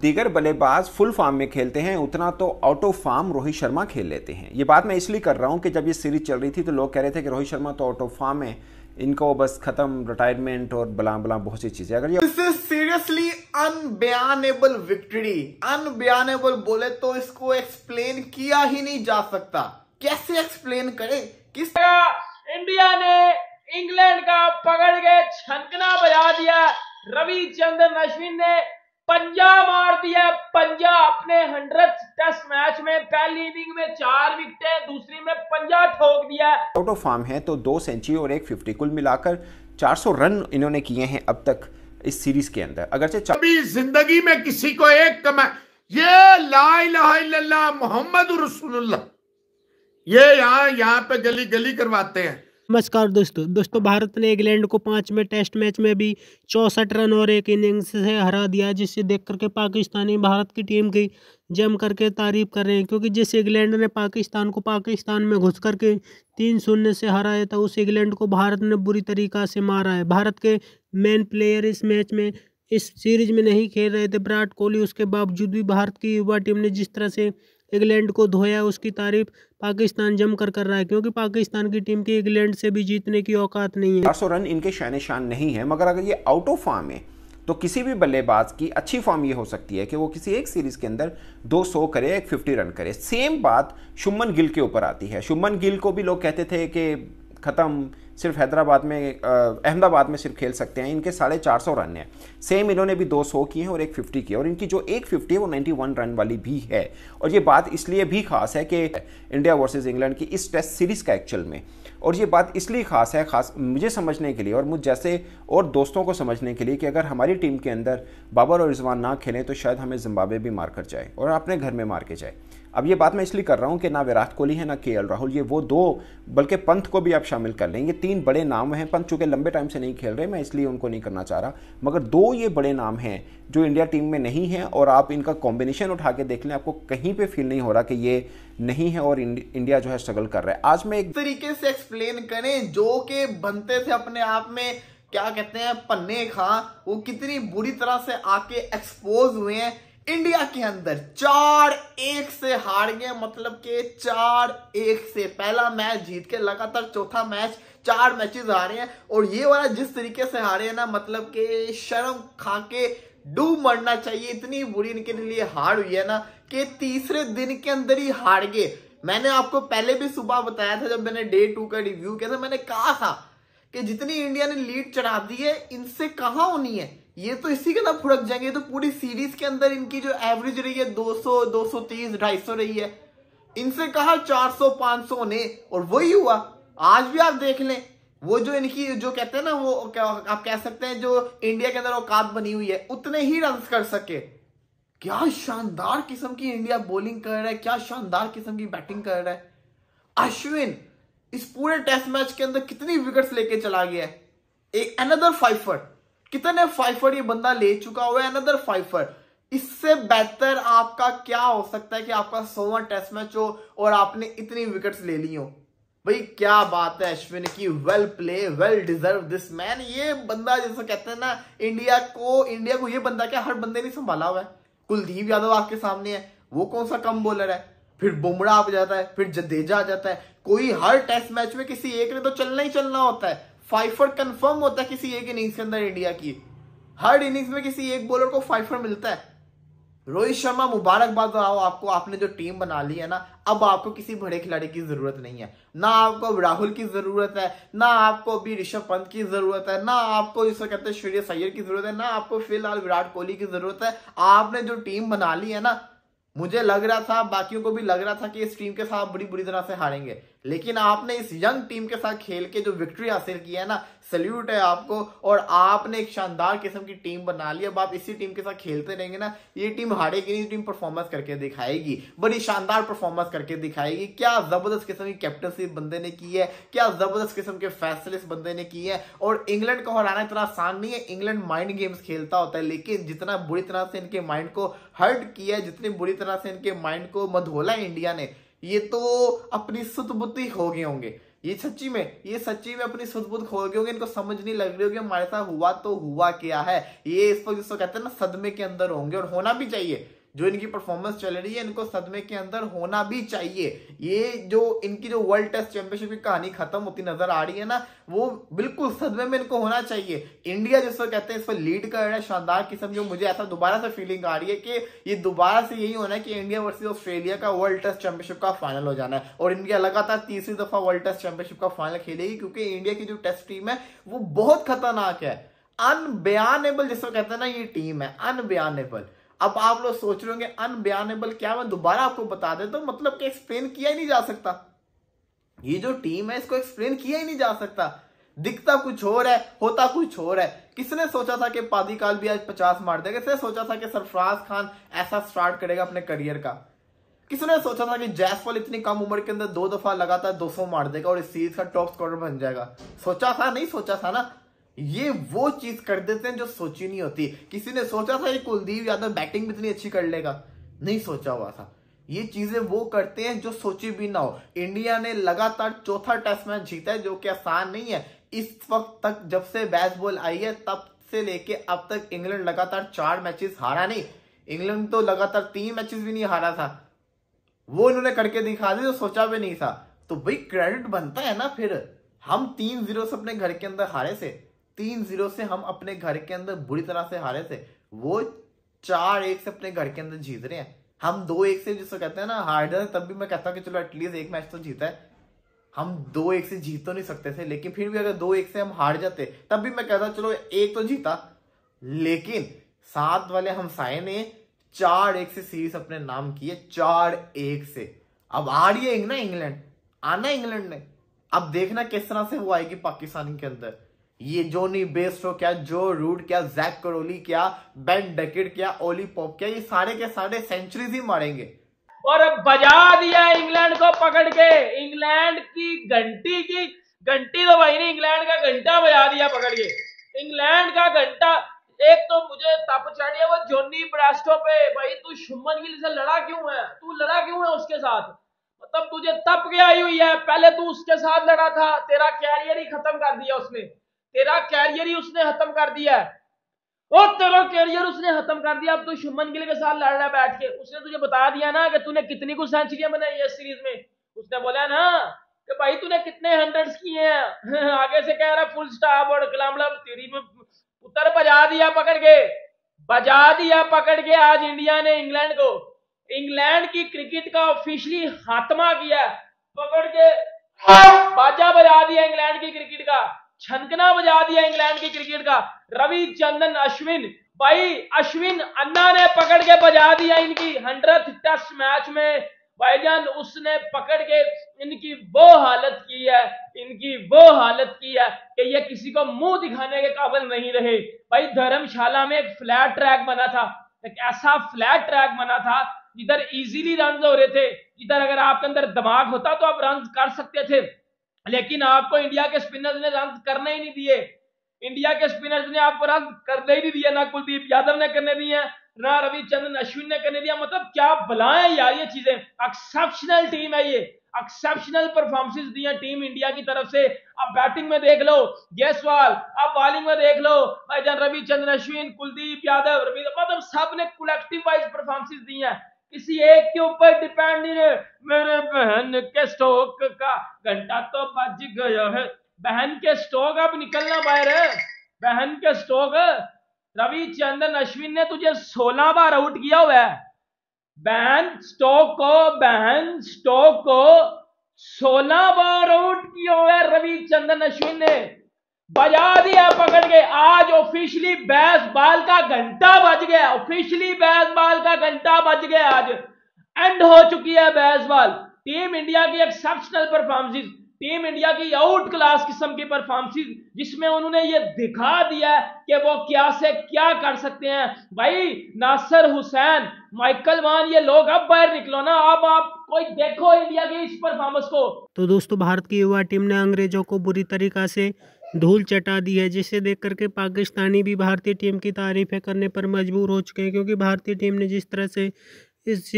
दीगर बल्लेबाज full form में खेलते हैं उतना तो out of form Rohit Sharma खेल लेते हैं। ये बात मैं इसलिए कर रहा हूं कि जब ये सीरीज चल रही थी तो लोग कह रहे थे कि रोहित शर्मा तो आउट ऑफ फॉर्म है, इनको बस खत्म, रिटायरमेंट और बला बला बहुत सी चीजें। अगर ये सीरियसली अनबयानेबल विक्ट्री, अनबयानेबल बोले तो इसको एक्सप्लेन किया ही नहीं जा सकता। कैसे एक्सप्लेन करे? किस इंडिया ने इंग्लैंड का पकड़ के छनकना बजा दिया। रविचंद्रन अश्विन ने पंजा मार दिया, पंजा अपने 100th टेस्ट मैच में। पहली इनिंग में 4 विकेटें, दूसरी में पंजा ठोक दिया। आउट ऑफ फॉर्म है तो 2 सेंचुरी और 1 50, कुल मिलाकर 400 रन इन्होंने किए हैं अब तक इस सीरीज के अंदर। अगरचे कभी जिंदगी में किसी को एक कमा, ये ला इलाहा इल्लल्लाह मोहम्मद रसूलुल्लाह, ये यहाँ पे गली गली करवाते हैं। नमस्कार दोस्तों, भारत ने इंग्लैंड को 5वें टेस्ट मैच में भी 64 रन और 1 इनिंग्स से हरा दिया, जिससे देख करके पाकिस्तानी भारत की टीम की जम करके तारीफ कर रहे हैं। क्योंकि जिस इंग्लैंड ने पाकिस्तान को पाकिस्तान में घुस करके 3-0 से हराया था, उस इंग्लैंड को भारत ने बुरी तरीक़ा से मारा है। भारत के मेन प्लेयर इस मैच में, इस सीरीज में नहीं खेल रहे थे, विराट कोहली। उसके बावजूद भी भारत की युवा टीम ने जिस तरह से इंग्लैंड को धोया, उसकी तारीफ पाकिस्तान जमकर कर रहा है। क्योंकि पाकिस्तान की टीम की इंग्लैंड से भी जीतने की औकात नहीं है। 400 रन इनके शान शान नहीं है, मगर अगर ये आउट ऑफ फॉर्म है तो किसी भी बल्लेबाज की अच्छी फॉर्म ये हो सकती है कि वो किसी एक सीरीज के अंदर 200 करे, 1 50 रन करे। सेम बात शुभमन गिल के ऊपर आती है। शुभमन गिल को भी लोग कहते थे कि खत्म, सिर्फ हैदराबाद में, अहमदाबाद में सिर्फ खेल सकते हैं। इनके 450 रन है। सेम इन्होंने भी 200 किए हैं और 1 50 किए, और इनकी जो 1 50 है वो 91 रन वाली भी है। और ये बात इसलिए भी खास है कि इंडिया वर्सेस इंग्लैंड की इस टेस्ट सीरीज का एक्चुअल में, और ये बात इसलिए खास है, खास मुझे समझने के लिए और मुझ जैसे और दोस्तों को समझने के लिए, कि अगर हमारी टीम के अंदर बाबर और रिजवान ना खेलें तो शायद हमें जिम्बाब्वे भी मार कर जाए और अपने घर में मार के जाए। अब ये बात मैं इसलिए कर रहा हूँ कि ना विराट कोहली है ना केएल राहुल, ये वो 2, बल्कि पंत को भी आप शामिल कर लें। ये 3 बड़े नाम हैं। पंत चूँकि लंबे टाइम से नहीं खेल रहे, मैं इसलिए उनको नहीं करना चाह रहा, मगर 2 ये बड़े नाम हैं जो इंडिया टीम में नहीं हैं। और आप इनका कॉम्बिनेशन उठा के देख लें, आपको कहीं पे फील नहीं हो रहा कि ये नहीं है और इंडिया जो है स्ट्रगल कर रहा है। आज मैं एक तरीके से एक्सप्लेन करें जो कि बनते थे अपने आप में, क्या कहते हैं, पन्ने खां, वो कितनी बुरी तरह से आके एक्सपोज हुए हैं। इंडिया के अंदर 4-1 से हार गए, मतलब कि 4-1 से पहला मैच जीत के लगातार चौथा मैच 4 मैचेस हारे हैं। और ये वाला जिस तरीके से हारे हैं ना, मतलब कि शर्म खा के डूब मरना चाहिए। इतनी बुरी इनके लिए हार हुई है ना कि तीसरे दिन के अंदर ही हार गए। मैंने आपको पहले भी सुबह बताया था, जब मैंने डे 2 का रिव्यू किया था, मैंने कहा था कि जितनी इंडिया ने लीड चढ़ा दी है, इनसे कहां होनी है, ये तो इसी के अंदर फुड़क जाएंगे। तो पूरी सीरीज के अंदर इनकी जो एवरेज रही है 200, 230, 250 रही है, इनसे कहा 400, 500 ने, और वही हुआ। आज भी आप देख लें, वो जो इनकी जो कहते हैं ना, वो आप कह सकते हैं जो इंडिया के अंदर औकात बनी हुई है, उतने ही रन कर सके। क्या शानदार किस्म की इंडिया बॉलिंग कर रहा है, क्या शानदार किस्म की बैटिंग कर रहा है। अश्विन इस पूरे टेस्ट मैच के अंदर कितनी विकेट्स लेके चला गया है। एक अनदर 5 कितने 5 ये बंदा ले चुका हुआ है, अनदर 5। इससे बेहतर आपका क्या हो सकता है कि आपका 100वां टेस्ट मैच हो और आपने इतनी विकेट्स ले ली हो। भाई क्या बात है अश्विन की, well play, well deserve this man. ये बंदा जैसे कहते हैं ना, इंडिया को ये बंदा क्या हर बंदे ने संभाला हुआ है। कुलदीप यादव आपके सामने है, वो कौन सा कम बॉलर है। फिर बुमराह आ जाता है, फिर जडेजा आ जाता है। कोई हर टेस्ट मैच में किसी एक ने तो चलना ही चलना होता है। 5 कंफर्म होता है किसी एक इनिंग्स के अंदर इंडिया की। हर इनिंग्स में किसी एक बॉलर को 5 मिलता है। रोहित शर्मा, मुबारकबाद हो आपको, आपने जो टीम बना ली है ना, अब आपको किसी बड़े खिलाड़ी की जरूरत नहीं है। ना आपको राहुल की जरूरत है, ना आपको अभी ऋषभ पंत की जरूरत है, ना आपको जिसे कहते हैं श्रेयस अय्यर की जरूरत है, ना आपको फिलहाल विराट कोहली की जरूरत है। आपने जो टीम बना ली है ना, मुझे लग रहा था, बाकियों को भी लग रहा था कि इस टीम के साथ बड़ी बुरी तरह से हारेंगे, लेकिन आपने इस यंग टीम के साथ खेल के जो विक्ट्री हासिल की है ना, सैल्यूट है आपको। और आपने एक शानदार किस्म की टीम बना ली। अब आप इसी टीम के साथ खेलते रहेंगे ना, ये टीम हारेगी नहीं, टीम परफॉर्मेंस करके दिखाएगी, बड़ी शानदार परफॉर्मेंस करके दिखाएगी। क्या जबरदस्त किस्म की कैप्टनसी बंदे ने की है, क्या जबरदस्त किस्म के फैसले इस बंदे ने किए हैं। और इंग्लैंड को हराना इतना आसान नहीं है। इंग्लैंड माइंड गेम्स खेलता होता है, लेकिन जितना बुरी तरह से इनके माइंड को हर्ट किया है, जितनी बुरी तरह से इनके माइंड को मधोला है इंडिया ने, ये तो अपनी सुतबुद्धि हो गए होंगे। ये सच्ची में अपनी सुध-बुध खो गए होंगे, इनको समझ नहीं लग रही होगी हमारे साथ हुआ तो हुआ क्या है। ये इस पर जिसको कहते हैं ना सदमे के अंदर होंगे, और होना भी चाहिए। जो इनकी परफॉर्मेंस चल रही है इनको सदमे के अंदर होना भी चाहिए। ये जो इनकी जो वर्ल्ड टेस्ट चैंपियनशिप की कहानी खत्म होती नजर आ रही है ना, वो बिल्कुल सदमे में इनको होना चाहिए। इंडिया जिसको कहते हैं इस पर लीड कर रहा है शानदार किस्म, जो मुझे ऐसा दोबारा से फीलिंग आ रही है कि ये दोबारा से यही होना है कि इंडिया वर्सेस ऑस्ट्रेलिया का वर्ल्ड टेस्ट चैंपियनशिप का फाइनल हो जाना है, और इंडिया लगातार तीसरी दफा वर्ल्ड टेस्ट चैंपियनशिप का फाइनल खेलेगी, क्योंकि इंडिया की जो टेस्ट टीम है वो बहुत खतरनाक है। अनबयानेबल जिसको कहते हैं ना ये टीम है, अनबयानेबल। अब आप लोग सोच रहे होंगे अनबयानेबल क्या, मैं दोबारा आपको बता देता हूं, मतलब कि एक्सप्लेन किया ही नहीं जा सकता। ये जो टीम है इसको एक्सप्लेन किया ही नहीं जा सकता। दिखता कुछ और है, होता कुछ और है। किसने सोचा था कि पादीकाल भी आज 50 मार देगा? किसने सोचा था कि सरफराज खान ऐसा स्टार्ट करेगा अपने करियर का? किसने सोचा था कि जयसवाल इतनी कम उम्र के अंदर 2 दफा लगातार 200 मार देगा और इस सीरीज का टॉप स्कोरर बन जाएगा? सोचा था? नहीं सोचा था ना। ये वो चीज कर देते हैं जो सोची नहीं होती। किसी ने सोचा था कि कुलदीप यादव बैटिंग भी इतनी अच्छी कर लेगा? नहीं सोचा हुआ था। ये चीजें वो करते हैं जो सोची भी ना हो। इंडिया ने लगातार चौथा टेस्ट मैच जीता है, जो कि आसान नहीं है। इस वक्त तक जब से बेसबॉल आई है तब से लेके अब तक इंग्लैंड लगातार 4 मैचेस हारा नहीं। इंग्लैंड तो लगातार 3 मैचेस भी नहीं हारा था, वो इन्होंने करके दिखा दी, तो सोचा भी नहीं था। तो भाई क्रेडिट बनता है ना। फिर हम 3-0 से अपने घर के अंदर हारे थे, 3-0 से हम अपने घर के अंदर बुरी तरह से हारे थे। वो 4-1 से अपने घर के अंदर जीत रहे हैं। हम 2-1 से जिसको कहते हैं ना हार जाते, तब भी मैं कहता हूं कि चलो एटलीस्ट एक मैच तो जीता है। हम 2-1 से जीत तो नहीं सकते थे, लेकिन फिर भी अगर 2-1 से हम हार जाते तब भी मैं कहता चलो एक तो जीता। लेकिन साथ वाले हमसाये ने 4-1 से सीरीज अपने नाम की है, 4-1 से। अब आ रही है ना इंग्लैंड, आना इंग्लैंड ने। अब देखना किस तरह से वो आएगी पाकिस्तान के अंदर। ये जोनी बेस्टो क्या, जो रूट क्या, जैक करोली क्या, बेन डकेट क्या, ओली पॉप क्या, ये सारे के सारे सेंचुरीज ही मारेंगे। और बजा दिया इंग्लैंड को पकड़ के। इंग्लैंड की घंटी तो भाई नहीं, इंग्लैंड का घंटा बजा दिया पकड़ के। इंग्लैंड का घंटा। एक तो मुझे तप चढ़ी है वो जोनी ब्रास्टो पे। भाई तू शुभमन गिल से लड़ा क्यों है? तू लड़ा क्यों है उसके साथ? मतलब तुझे तप क्या आई हुई है? पहले तू उसके साथ लड़ा था, तेरा कैरियर ही खत्म कर दिया उसने। तेरा कैरियर ही उसने खत्म कर दिया है। और तेरा कैरियर उसने खत्म कर दिया। अब तू शुभमन गिल के साथ लड़ रहा है बैठ के। उसने तुझे बता दिया ना कि तूने कितनी कुछ सेंचुरियां बनाई है सीरीज में। उसने बोला ना कि भाई तूने कितने 100s किए हैं। आगे से कह रहा फुल स्टॉप और कलाम तेरी में उतर। बजा दिया पकड़ के, बजा दिया पकड़ के। आज इंडिया ने इंग्लैंड को, इंग्लैंड की क्रिकेट का ऑफिशियली खात्मा किया पकड़ के। बाजा बजा दिया इंग्लैंड की क्रिकेट का, छनकना बजा दिया इंग्लैंड की क्रिकेट का। रविचंद्रन अश्विन, भाई अश्विन अन्ना ने पकड़ के बजा दिया इनकी 100th टेस्ट मैच में। भाईजान उसने पकड़ के इनकी वो हालत की है, इनकी वो हालत की है कि ये किसी को मुंह दिखाने के काबिल नहीं रहे। भाई धर्मशाला में एक फ्लैट ट्रैक बना था, एक ऐसा फ्लैट ट्रैक बना था जिधर इजीली रन हो रहे थे, जिधर अगर आपके अंदर दिमाग होता तो आप रन कर सकते थे। लेकिन आपको इंडिया के स्पिनर्स ने रन करने ही नहीं दिए। इंडिया के स्पिनर्स ने आपको रन करने ही नहीं दिया। ना कुलदीप यादव ने करने दिए, ना रविचंद्रन अश्विन ने करने दिया। मतलब क्या बलाएं यार ये चीजें। एक्सेप्शनल टीम है ये, एक्सेप्शनल परफॉर्मेंसेस दी है टीम इंडिया की तरफ से। अब बैटिंग में देख लो जयसवाल, अब बॉलिंग में देख लो भाईजान रविचंद्रन अश्विन, कुलदीप यादव, मतलब सब ने कलेक्टिव वाइज परफॉर्मेंसेस दी है। किसी एक के ऊपर डिपेंड नहीं है। मेरे बहन के स्टोक का घंटा तो बज गया है। बहन के स्टोक अब निकलना बाहर है। बहन के स्टोक रविचंद्रन अश्विन ने तुझे 16 बार आउट किया हुआ है। बहन स्टोक को 16 बार आउट किया हुआ है रविचंद्रन अश्विन ने। बजा दिया पकड़ के। आज ऑफिशियली बेसबॉल का घंटा बज गया, ऑफिशियली बेसबॉल का घंटा बज गया। आज एंड हो चुकी है बेसबॉल। टीम इंडिया की एक्सेप्शनल परफॉर्मेंसेस, टीम इंडिया की आउट क्लास किस्म की परफॉर्मेंसेस, जिसमें उन्होंने ये दिखा दिया कि वो क्या से क्या कर सकते हैं। भाई नासिर हुसैन, माइकल वन, ये लोग अब बाहर निकलो ना। अब आप कोई देखो इंडिया की इस परफॉर्मेंस को। तो दोस्तों भारत की युवा टीम ने अंग्रेजों को बुरी तरीका से धूल चटा दी है, जिसे देख करके पाकिस्तानी भी भारतीय टीम की तारीफें करने पर मजबूर हो चुके हैं। क्योंकि भारतीय टीम ने जिस तरह से इस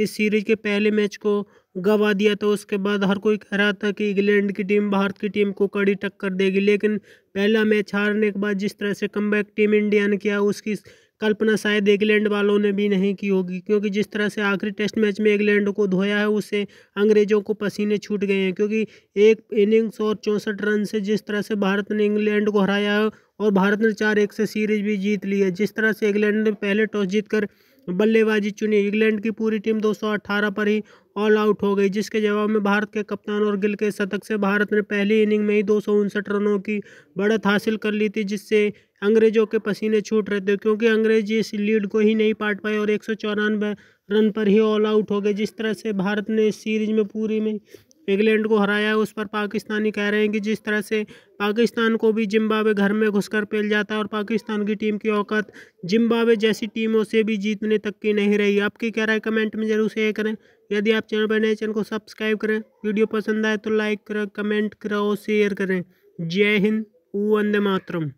सीरीज के पहले मैच को गवा दिया, तो उसके बाद हर कोई कह रहा था कि इंग्लैंड की टीम भारत की टीम को कड़ी टक्कर देगी। लेकिन पहला मैच हारने के बाद जिस तरह से कमबैक टीम इंडिया ने किया, उसकी कल्पना शायद इंग्लैंड वालों ने भी नहीं की होगी, क्योंकि जिस तरह से आखिरी टेस्ट मैच में इंग्लैंड को धोया है, उससे अंग्रेजों को पसीने छूट गए हैं। क्योंकि एक इनिंग्स और 64 रन से जिस तरह से भारत ने इंग्लैंड को हराया है, और भारत ने 4-1 से सीरीज भी जीत ली है। जिस तरह से इंग्लैंड ने पहले टॉस जीतकर बल्लेबाजी चुनी, इंग्लैंड की पूरी टीम 218 पर ही ऑल आउट हो गई, जिसके जवाब में भारत के कप्तान और गिल के शतक से भारत ने पहली इनिंग में ही 259 रनों की बढ़त हासिल कर ली थी, जिससे अंग्रेजों के पसीने छूट रहे थे, क्योंकि अंग्रेज इस लीड को ही नहीं पाट पाए और 194 रन पर ही ऑल आउट हो गए। जिस तरह से भारत ने इस सीरीज में पूरी में इंग्लैंड को हराया है, उस पर पाकिस्तानी कह रहे हैं कि जिस तरह से पाकिस्तान को भी जिम्बाब्वे घर में घुसकर पेल जाता है, और पाकिस्तान की टीम की औकात जिम्बाब्वे जैसी टीमों से भी जीतने तक की नहीं रही। आपकी क्या राय कमेंट में जरूर शेयर करें। यदि आप चैनल पर नए, चैनल को सब्सक्राइब करें। वीडियो पसंद आए तो लाइक करें, कमेंट करें और शेयर करें। जय हिंद, वंदे मातरम।